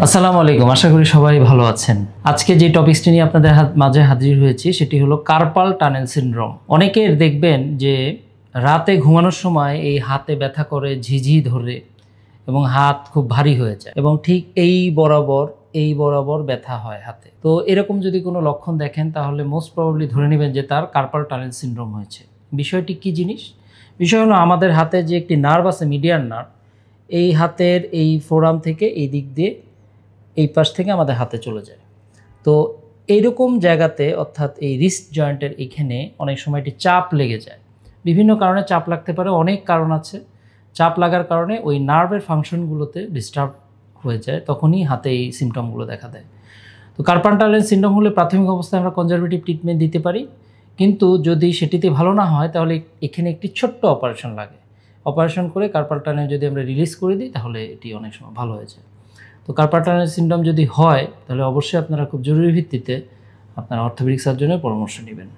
আসসালামু আলাইকুম, আশা করি সবাই ভালো আছেন। আজকে যে টপিকসটি নিয়ে আপনাদের মাঝে হাজির হয়েছি সেটি হলো কার্পাল টানেল সিনড্রোম। অনেকের দেখবেন যে রাতে ঘুমানোর সময় এই হাতে ব্যথা করে, ঝিঝি ধরে এবং হাত খুব ভারী হয়ে যায় এবং ঠিক এই বরাবর ব্যথা হয় হাতে। তো এরকম যদি কোনো লক্ষণ দেখেন তাহলে মোস্ট প্রবাবলি ধরে নেবেন যে তার কার্পাল টানেল সিনড্রোম হয়েছে। বিষয়টি কি জিনিস? বিষয় হলো আমাদের হাতে যে একটি নার্ভ আছে, মিডিয়ান নার্ভ, এই হাতের এই ফোরাম থেকে এই দিক দিয়ে এই পাশ থেকে আমাদের হাতে চলে যায়। তো এইরকম জায়গাতে অর্থাৎ এই রিস্ট জয়েন্টের এইখানে অনেক সময় একটি চাপ লেগে যায়। বিভিন্ন কারণে চাপ লাগতে পারে, অনেক কারণ আছে। চাপ লাগার কারণে ওই নার্ভের ফাংশনগুলোতে ডিস্টার্ব হয়ে যায়, তখনই হাতে এই সিমটমগুলো দেখা দেয়। তো কার্পাল টানেল সিনড্রোম হলে প্রাথমিক অবস্থায় আমরা কনজারভেটিভ ট্রিটমেন্ট দিতে পারি, কিন্তু যদি সেটিতে ভালো না হয় তাহলে এখানে একটি ছোট্ট অপারেশন লাগে। অপারেশন করে কার্পাল টানেল যদি আমরা রিলিজ করে দিই তাহলে এটি অনেক সময় ভালো হয়ে যায়। তো কার্পাল টানেল সিনড্রোম যদি হয় তাহলে অবশ্যই আপনারা খুব জরুরি ভিত্তিতে আপনার অর্থোপেডিক সার্জনের পরামর্শ নেবেন।